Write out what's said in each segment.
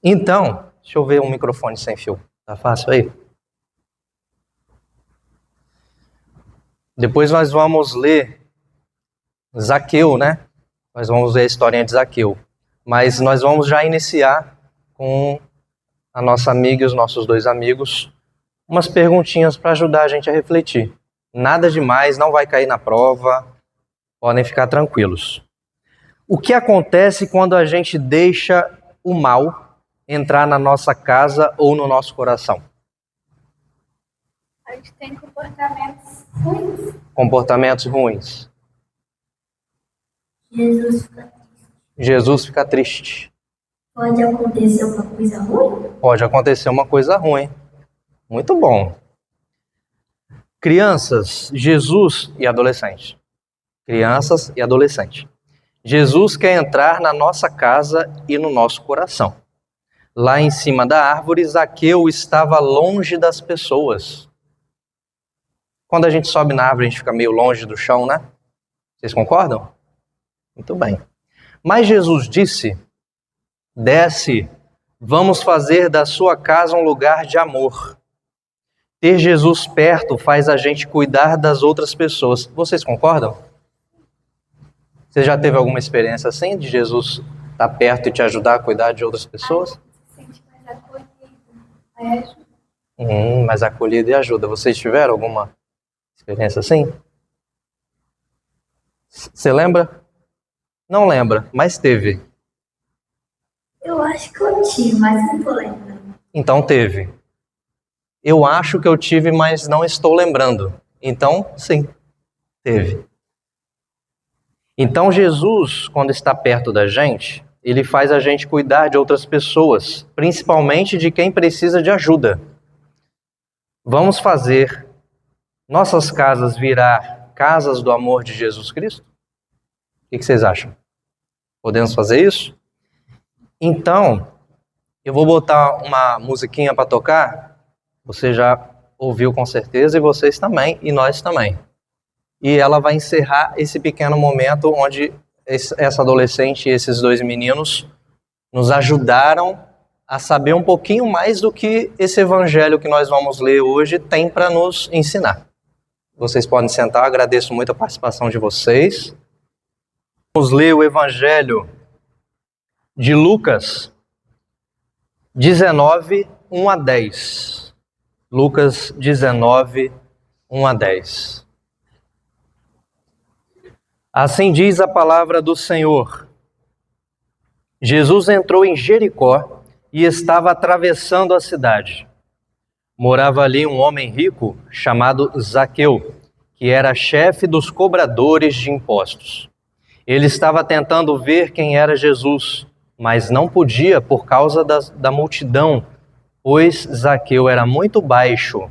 Então, deixa eu ver um microfone sem fio. Tá fácil aí? Depois nós vamos ler Zaqueu, né? Nós vamos ver a historinha de Zaqueu. Mas nós vamos já iniciar com a nossa amiga e os nossos dois amigos umas perguntinhas para ajudar a gente a refletir. Nada demais, não vai cair na prova, podem ficar tranquilos. O que acontece quando a gente deixa o mal entrar na nossa casa ou no nosso coração? A gente tem comportamentos ruins. Comportamentos ruins. Jesus fica triste. Pode acontecer uma coisa ruim? Pode acontecer uma coisa ruim. Muito bom. Crianças, Jesus e adolescentes. Crianças e adolescentes. Jesus quer entrar na nossa casa e no nosso coração. Lá em cima da árvore, Zaqueu estava longe das pessoas. Quando a gente sobe na árvore, a gente fica meio longe do chão, né? Vocês concordam? Muito bem. Mas Jesus disse: desce, vamos fazer da sua casa um lugar de amor. Ter Jesus perto faz a gente cuidar das outras pessoas. Vocês concordam? Você já teve alguma experiência assim, de Jesus estar perto e te ajudar a cuidar de outras pessoas? Se sente mais acolhido. Mais acolhido e ajuda. Vocês tiveram alguma experiência assim? Você lembra? Não lembra, mas teve. Eu acho que eu tive, mas não tô lembrando. Então teve. Eu acho que eu tive, mas não estou lembrando. Então, sim, teve. Então Jesus, quando está perto da gente, ele faz a gente cuidar de outras pessoas, principalmente de quem precisa de ajuda. Vamos fazer nossas casas virar casas do amor de Jesus Cristo? O que vocês acham? Podemos fazer isso? Então, eu vou botar uma musiquinha para tocar. Você já ouviu com certeza, e vocês também, e nós também. E ela vai encerrar esse pequeno momento onde essa adolescente e esses dois meninos nos ajudaram a saber um pouquinho mais do que esse evangelho que nós vamos ler hoje tem para nos ensinar. Vocês podem sentar, agradeço muito a participação de vocês. Vamos ler o evangelho de Lucas 19, 1 a 10. Lucas 19, 1 a 10. Assim diz a palavra do Senhor. Jesus entrou em Jericó e estava atravessando a cidade. Morava ali um homem rico chamado Zaqueu, que era chefe dos cobradores de impostos. Ele estava tentando ver quem era Jesus, mas não podia por causa da multidão, pois Zaqueu era muito baixo.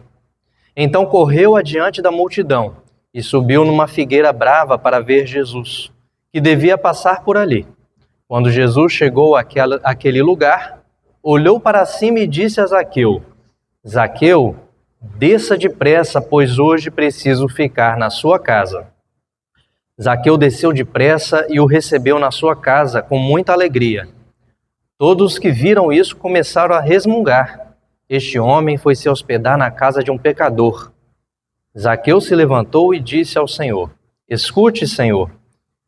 Então correu adiante da multidão e subiu numa figueira brava para ver Jesus, que devia passar por ali. Quando Jesus chegou àquele lugar, olhou para cima e disse a Zaqueu: Zaqueu, desça depressa, pois hoje preciso ficar na sua casa. Zaqueu desceu depressa e o recebeu na sua casa com muita alegria. Todos que viram isso começaram a resmungar. Este homem foi se hospedar na casa de um pecador. Zaqueu se levantou e disse ao Senhor: Escute, Senhor,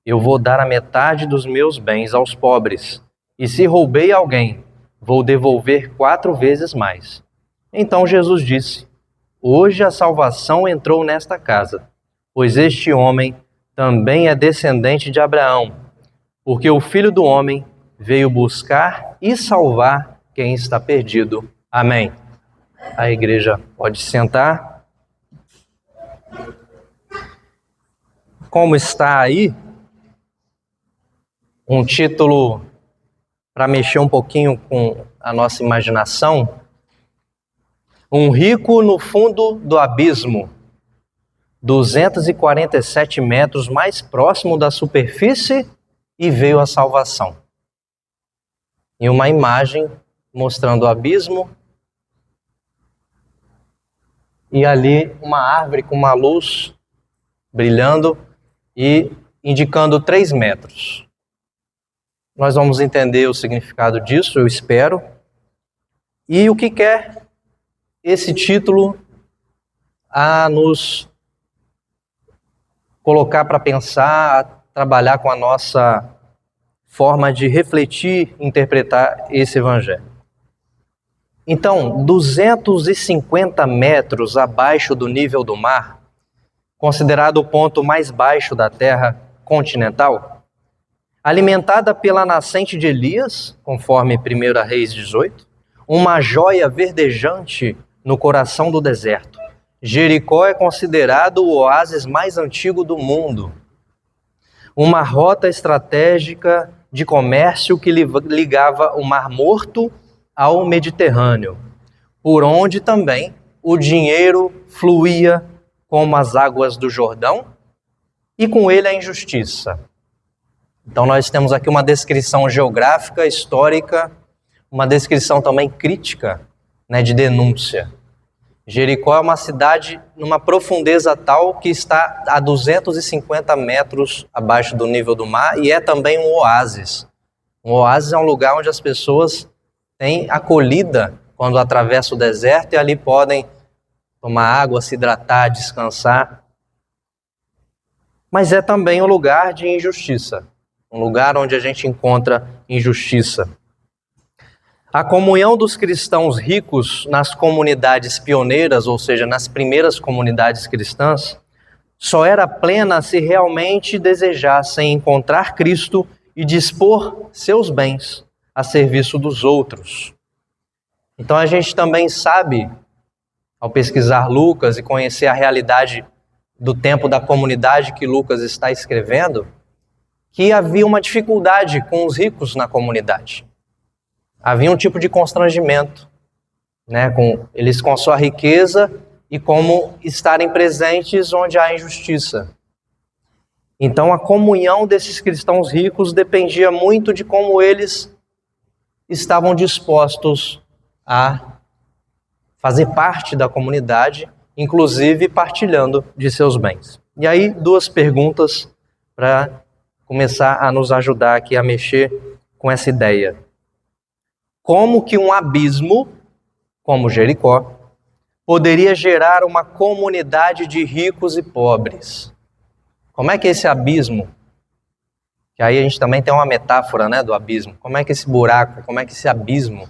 eu vou dar a metade dos meus bens aos pobres, e se roubei alguém, vou devolver 4 vezes mais. Então Jesus disse: Hoje a salvação entrou nesta casa, pois este homem também é descendente de Abraão, porque o Filho do Homem veio buscar e salvar quem está perdido. Amém. A igreja pode sentar. Como está aí, um título para mexer um pouquinho com a nossa imaginação: Um rico no fundo do abismo, 247 metros mais próximo da superfície, e veio a salvação. E uma imagem mostrando o abismo, e ali uma árvore com uma luz brilhando e indicando 3 metros. Nós vamos entender o significado disso, eu espero, E o que quer esse título a nos colocar para pensar, a trabalhar com a nossa forma de refletir e interpretar esse evangelho. Então, 250 metros abaixo do nível do mar, considerado o ponto mais baixo da Terra continental, alimentada pela nascente de Elias, conforme 1 Reis 18, uma joia verdejante no coração do deserto. Jericó é considerado o oásis mais antigo do mundo, uma rota estratégica de comércio que ligava o Mar Morto ao Mediterrâneo, por onde também o dinheiro fluía como as águas do Jordão e com ele a injustiça. Então nós temos aqui uma descrição geográfica, histórica, uma descrição também crítica, de denúncia. Jericó é uma cidade numa profundeza tal que está a 250 metros abaixo do nível do mar e é também um oásis. Um oásis é um lugar onde as pessoas têm acolhida quando atravessam o deserto e ali podem tomar água, se hidratar, descansar. Mas é também um lugar de injustiça, um lugar onde a gente encontra injustiça. A comunhão dos cristãos ricos nas comunidades pioneiras, ou seja, nas primeiras comunidades cristãs, só era plena se realmente desejassem encontrar Cristo e dispor seus bens a serviço dos outros. Então a gente também sabe, ao pesquisar Lucas e conhecer a realidade do tempo da comunidade que Lucas está escrevendo, que havia uma dificuldade com os ricos na comunidade. Havia um tipo de constrangimento, com eles com a sua riqueza e como estarem presentes onde há injustiça. Então a comunhão desses cristãos ricos dependia muito de como eles estavam dispostos a fazer parte da comunidade, inclusive partilhando de seus bens. E aí, 2 perguntas para começar a nos ajudar aqui a mexer com essa ideia. Como que um abismo, como Jericó, poderia gerar uma comunidade de ricos e pobres? Como é que esse abismo, que aí a gente também tem uma metáfora, do abismo, como é que esse buraco, como é que esse abismo,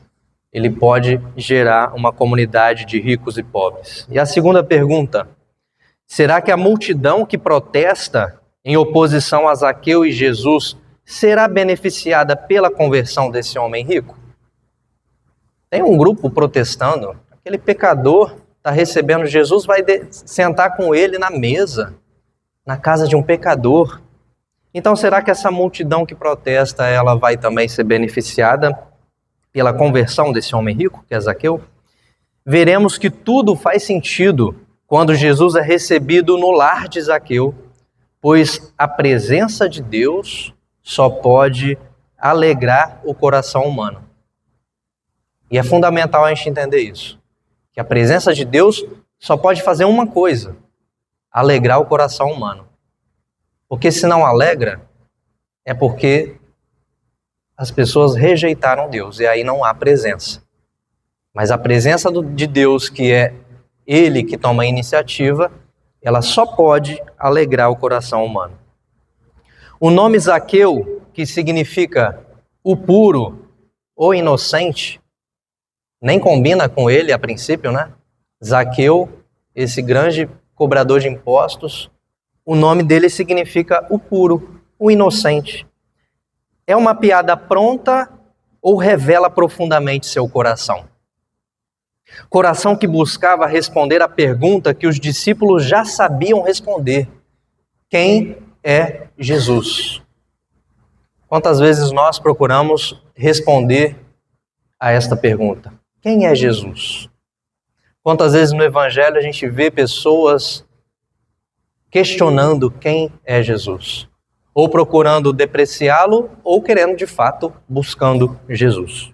ele pode gerar uma comunidade de ricos e pobres? E a segunda pergunta, será que a multidão que protesta em oposição a Zaqueu e Jesus será beneficiada pela conversão desse homem rico? Tem um grupo protestando, aquele pecador está recebendo Jesus, vai sentar com ele na mesa, na casa de um pecador. Então será que essa multidão que protesta, ela vai também ser beneficiada pela conversão desse homem rico, que é Zaqueu? Veremos que tudo faz sentido quando Jesus é recebido no lar de Zaqueu, pois a presença de Deus só pode alegrar o coração humano. E é fundamental a gente entender isso, que a presença de Deus só pode fazer uma coisa, alegrar o coração humano. Porque se não alegra, é porque as pessoas rejeitaram Deus, e aí não há presença. Mas a presença de Deus, que é Ele que toma a iniciativa, ela só pode alegrar o coração humano. O nome Zaqueu, que significa o puro ou inocente, nem combina com ele a princípio, Zaqueu, esse grande cobrador de impostos, o nome dele significa o puro, o inocente. É uma piada pronta ou revela profundamente seu coração? Coração que buscava responder à pergunta que os discípulos já sabiam responder: quem é Jesus? Quantas vezes nós procuramos responder a esta pergunta? Quem é Jesus? Quantas vezes no Evangelho a gente vê pessoas questionando quem é Jesus? Ou procurando depreciá-lo, ou querendo de fato, buscando Jesus.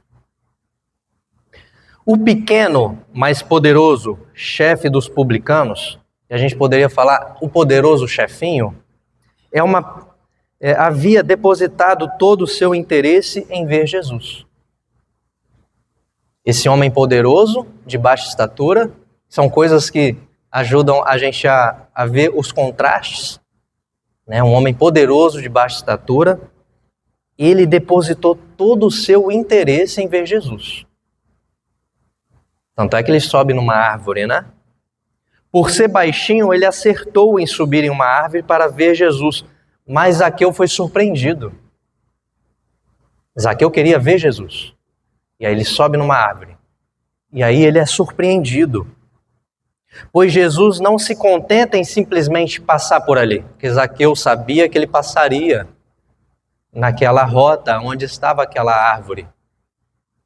O pequeno, mas poderoso chefe dos publicanos, e a gente poderia falar o poderoso chefinho, havia depositado todo o seu interesse em ver Jesus. Esse homem poderoso, de baixa estatura, são coisas que ajudam a gente a ver os contrastes, né? Um homem poderoso, de baixa estatura, ele depositou todo o seu interesse em ver Jesus. Tanto é que ele sobe numa árvore, né? Por ser baixinho, ele acertou em subir em uma árvore para ver Jesus, mas Zaqueu foi surpreendido. Zaqueu queria ver Jesus. E aí ele sobe numa árvore. E aí ele é surpreendido. Pois Jesus não se contenta em simplesmente passar por ali, porque Zaqueu sabia que ele passaria naquela rota onde estava aquela árvore.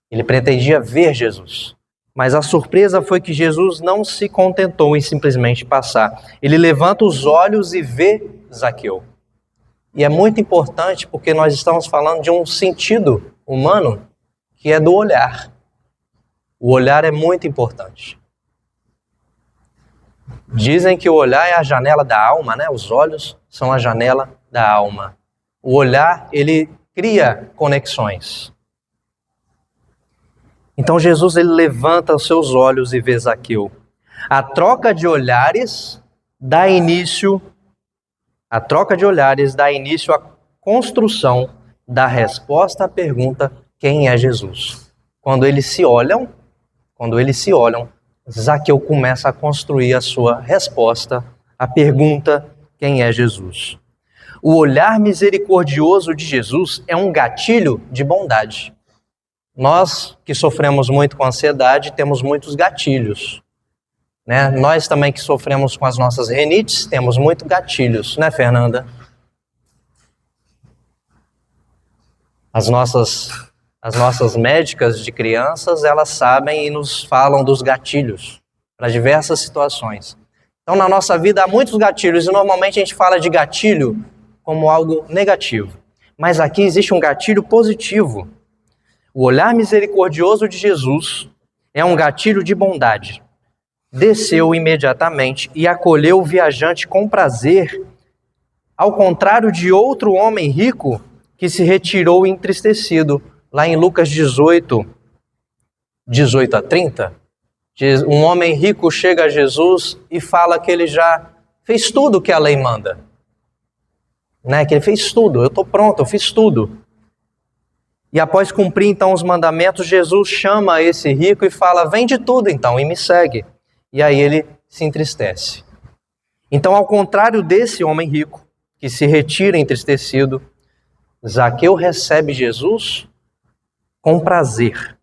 Ele pretendia ver Jesus. Mas a surpresa foi que Jesus não se contentou em simplesmente passar. Ele levanta os olhos e vê Zaqueu. E é muito importante porque nós estamos falando de um sentido humano que é do olhar. O olhar é muito importante. Dizem que o olhar é a janela da alma, né? Os olhos são a janela da alma. O olhar, ele cria conexões. Então Jesus, ele levanta os seus olhos e vê Zaqueu. A troca de olhares dá início à construção da resposta à pergunta: quem é Jesus? Quando eles se olham, Zaqueu começa a construir a sua resposta à pergunta: quem é Jesus? O olhar misericordioso de Jesus é um gatilho de bondade. Nós que sofremos muito com ansiedade temos muitos gatilhos, né? Nós também que sofremos com as nossas rinites temos muitos gatilhos, né, Fernanda? As nossas médicas de crianças, elas sabem e nos falam dos gatilhos para diversas situações. Então, na nossa vida há muitos gatilhos e normalmente a gente fala de gatilho como algo negativo. Mas aqui existe um gatilho positivo. O olhar misericordioso de Jesus é um gatilho de bondade. Desceu imediatamente e acolheu o viajante com prazer, ao contrário de outro homem rico que se retirou entristecido. Lá em Lucas 18 a 30, um homem rico chega a Jesus e fala que ele já fez tudo o que a lei manda. Né? Que ele fez tudo, eu estou pronto, eu fiz tudo. E após cumprir então os mandamentos, Jesus chama esse rico e fala: vende tudo então e me segue. E aí ele se entristece. Então, ao contrário desse homem rico, que se retira entristecido, Zaqueu recebe Jesus com prazer.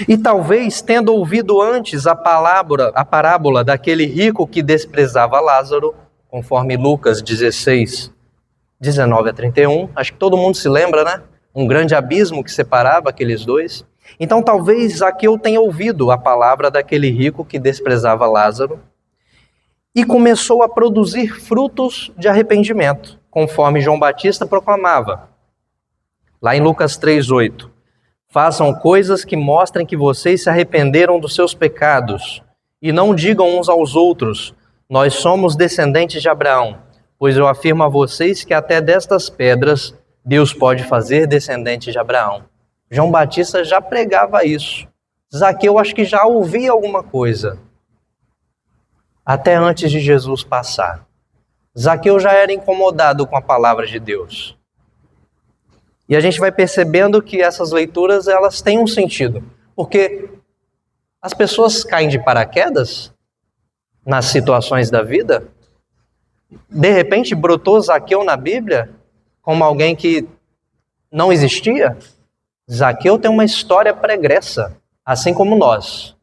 E talvez, tendo ouvido antes a parábola daquele rico que desprezava Lázaro, conforme Lucas 16, 19 a 31, acho que todo mundo se lembra, né? Um grande abismo que separava aqueles dois. Então talvez Zaqueu tenha ouvido a palavra daquele rico que desprezava Lázaro e começou a produzir frutos de arrependimento, conforme João Batista proclamava. Lá em Lucas 3:8, façam coisas que mostrem que vocês se arrependeram dos seus pecados e não digam uns aos outros: nós somos descendentes de Abraão, pois eu afirmo a vocês que até destas pedras Deus pode fazer descendentes de Abraão. João Batista já pregava isso. Zaqueu acho que já ouvia alguma coisa, até antes de Jesus passar. Zaqueu já era incomodado com a palavra de Deus. E a gente vai percebendo que essas leituras, elas têm um sentido. Porque as pessoas caem de paraquedas nas situações da vida. De repente brotou Zaqueu na Bíblia como alguém que não existia. Zaqueu tem uma história pregressa, assim como nós.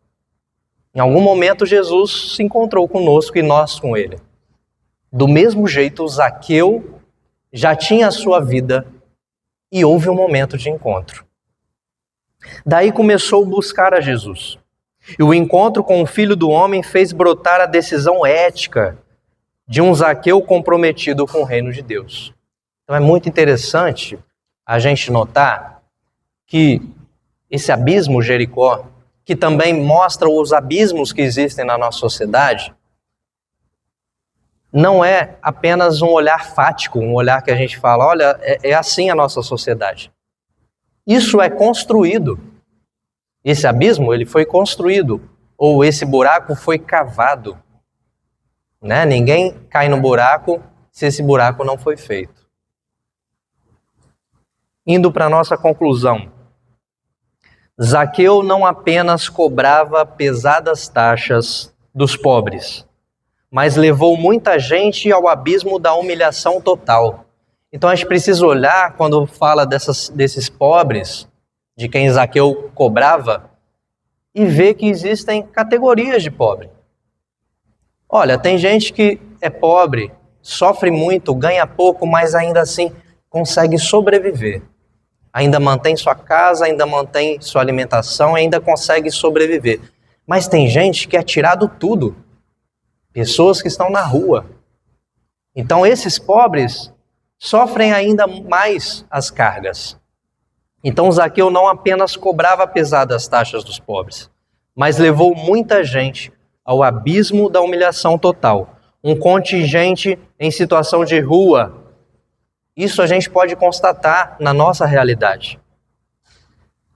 Em algum momento Jesus se encontrou conosco e nós com ele. Do mesmo jeito, Zaqueu já tinha a sua vida e houve um momento de encontro. Daí começou a buscar a Jesus. E o encontro com o Filho do Homem fez brotar a decisão ética de um Zaqueu comprometido com o reino de Deus. Então é muito interessante a gente notar que esse abismo Jericó, que também mostra os abismos que existem na nossa sociedade, não é apenas um olhar fático, um olhar que a gente fala, olha, é assim a nossa sociedade. Isso é construído. Esse abismo ele foi construído, ou esse buraco foi cavado. Né? Ninguém cai no buraco se esse buraco não foi feito. Indo para a nossa conclusão. Zaqueu não apenas cobrava pesadas taxas dos pobres, mas levou muita gente ao abismo da humilhação total. Então a gente precisa olhar, quando fala desses pobres, de quem Zaqueu cobrava, e ver que existem categorias de pobre. Olha, tem gente que é pobre, sofre muito, ganha pouco, mas ainda assim consegue sobreviver. Ainda mantém sua casa, ainda mantém sua alimentação, ainda consegue sobreviver. Mas tem gente que é tirado tudo. Pessoas que estão na rua. Então esses pobres sofrem ainda mais as cargas. Então Zaqueu não apenas cobrava pesadas taxas dos pobres, mas levou muita gente ao abismo da humilhação total. Um contingente em situação de rua. Isso a gente pode constatar na nossa realidade.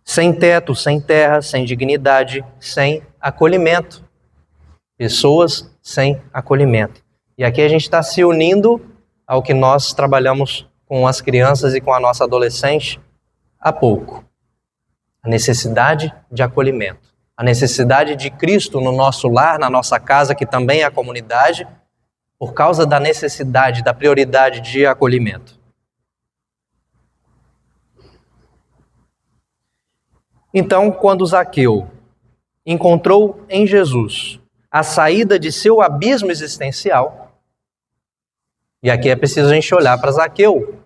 Sem teto, sem terra, sem dignidade, sem acolhimento. Pessoas sem acolhimento. E aqui a gente está se unindo ao que nós trabalhamos com as crianças e com a nossa adolescente há pouco. A necessidade de acolhimento. A necessidade de Cristo no nosso lar, na nossa casa, que também é a comunidade, por causa da necessidade, da prioridade de acolhimento. Então, quando Zaqueu encontrou em Jesus a saída de seu abismo existencial, e aqui é preciso a gente olhar para Zaqueu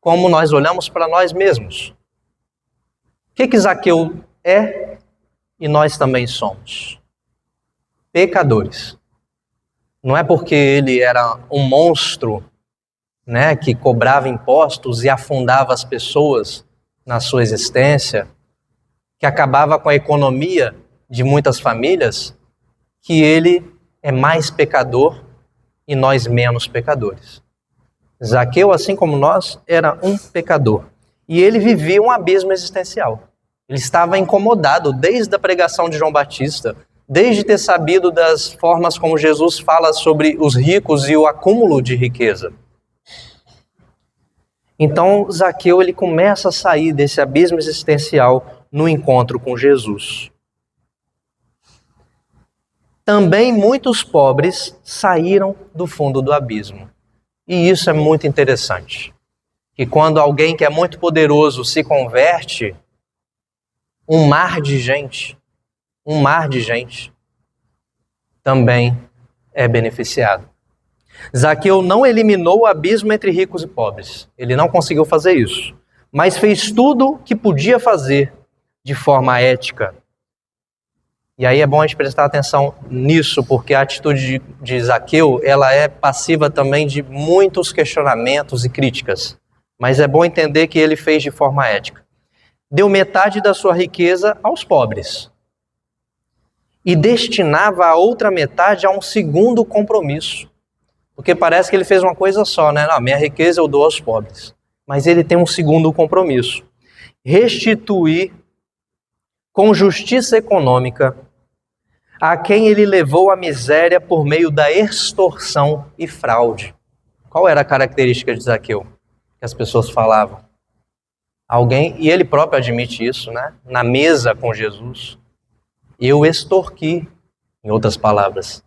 como nós olhamos para nós mesmos. O que Zaqueu é e nós também somos? Pecadores. Não é porque ele era um monstro, né, que cobrava impostos e afundava as pessoas na sua existência, que acabava com a economia de muitas famílias, que ele é mais pecador e nós menos pecadores. Zaqueu, assim como nós, era um pecador. E ele vivia um abismo existencial. Ele estava incomodado desde a pregação de João Batista, desde ter sabido das formas como Jesus fala sobre os ricos e o acúmulo de riqueza. Então, Zaqueu ele começa a sair desse abismo existencial no encontro com Jesus. Também muitos pobres saíram do fundo do abismo. E isso é muito interessante. Que quando alguém que é muito poderoso se converte, um mar de gente também é beneficiado. Zaqueu não eliminou o abismo entre ricos e pobres. Ele não conseguiu fazer isso. Mas fez tudo o que podia fazer de forma ética. E aí é bom a gente prestar atenção nisso, porque a atitude de Zaqueu, ela é passiva também de muitos questionamentos e críticas. Mas é bom entender que ele fez de forma ética. Deu metade da sua riqueza aos pobres. E destinava a outra metade a um segundo compromisso. Porque parece que ele fez uma coisa só, né? Não, minha riqueza eu dou aos pobres. Mas ele tem um segundo compromisso. Restituir com justiça econômica a quem ele levou à miséria por meio da extorsão e fraude. Qual era a característica de Zaqueu? Que as pessoas falavam. Alguém, e ele próprio admite isso, né? Na mesa com Jesus. Eu extorqui, em outras palavras.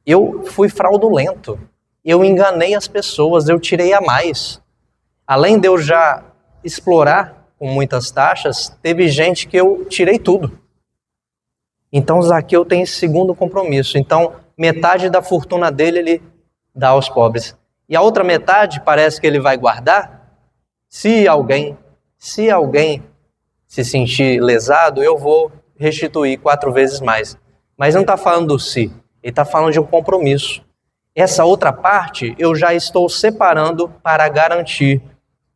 Eu fui fraudulento. Eu enganei as pessoas, eu tirei a mais. Além de eu já explorar com muitas taxas, teve gente que eu tirei tudo. Então Zaqueu tem esse segundo compromisso. Então, metade da fortuna dele ele dá aos pobres. E a outra metade parece que ele vai guardar. Se alguém se sentir lesado, eu vou restituir 4 vezes mais. Mas não está falando do si, ele está falando de um compromisso. Essa outra parte eu já estou separando para garantir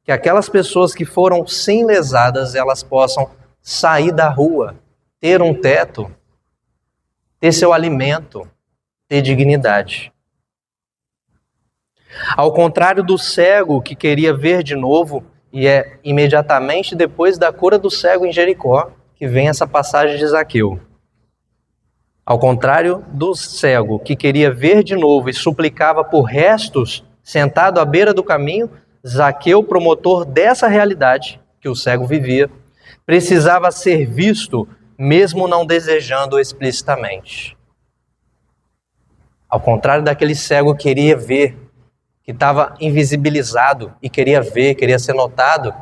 que aquelas pessoas que foram sim lesadas, elas possam sair da rua, ter um teto, ter seu alimento, ter dignidade. Ao contrário do cego que queria ver de novo, e é imediatamente depois da cura do cego em Jericó, que vem essa passagem de Zaqueu. Ao contrário do cego, que queria ver de novo e suplicava por restos, sentado à beira do caminho, Zaqueu, promotor dessa realidade que o cego vivia, precisava ser visto, mesmo não desejando explicitamente. Ao contrário daquele cego que queria ver, que estava invisibilizado e queria ver, queria ser notado,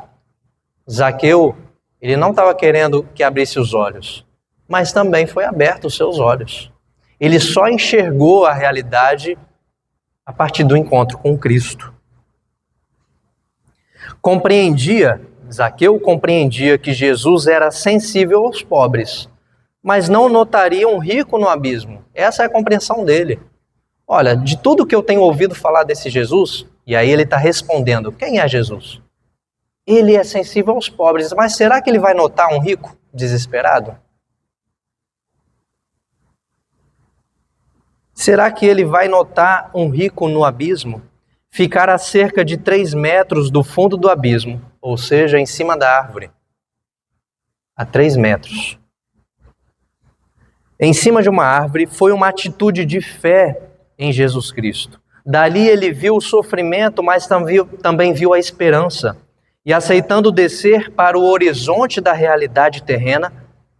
Zaqueu, ele não estava querendo que abrisse os olhos, mas também foi aberto os seus olhos. Ele só enxergou a realidade a partir do encontro com Cristo. Zaqueu compreendia que Jesus era sensível aos pobres, mas não notaria um rico no abismo. Essa é a compreensão dele. Olha, de tudo que eu tenho ouvido falar desse Jesus, e aí ele está respondendo, quem é Jesus? Ele é sensível aos pobres, mas será que ele vai notar um rico desesperado? Será que ele vai notar um rico no abismo? Ficar a cerca de 3 metros do fundo do abismo, ou seja, em cima da árvore. A 3 metros. Em cima de uma árvore foi uma atitude de fé em Jesus Cristo. Dali ele viu o sofrimento, mas também viu a esperança. E aceitando descer para o horizonte da realidade terrena,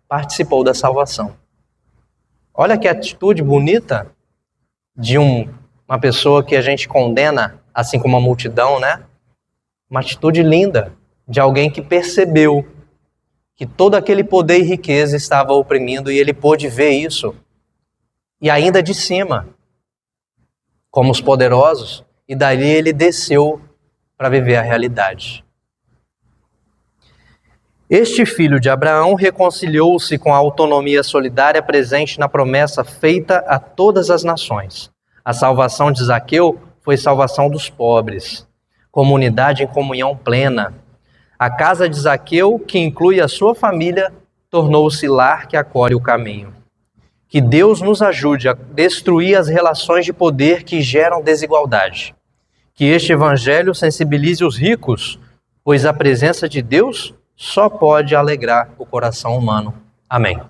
participou da salvação. Olha que atitude bonita de uma pessoa que a gente condena, assim como a multidão, né? Uma atitude linda de alguém que percebeu que todo aquele poder e riqueza estava oprimindo e ele pôde ver isso. E ainda de cima, como os poderosos, e dali ele desceu para viver a realidade. Este filho de Abraão reconciliou-se com a autonomia solidária presente na promessa feita a todas as nações. A salvação de Zaqueu foi salvação dos pobres, comunidade em comunhão plena. A casa de Zaqueu, que inclui a sua família, tornou-se lar que acolhe o caminho. Que Deus nos ajude a destruir as relações de poder que geram desigualdade. Que este evangelho sensibilize os ricos, pois a presença de Deus só pode alegrar o coração humano. Amém.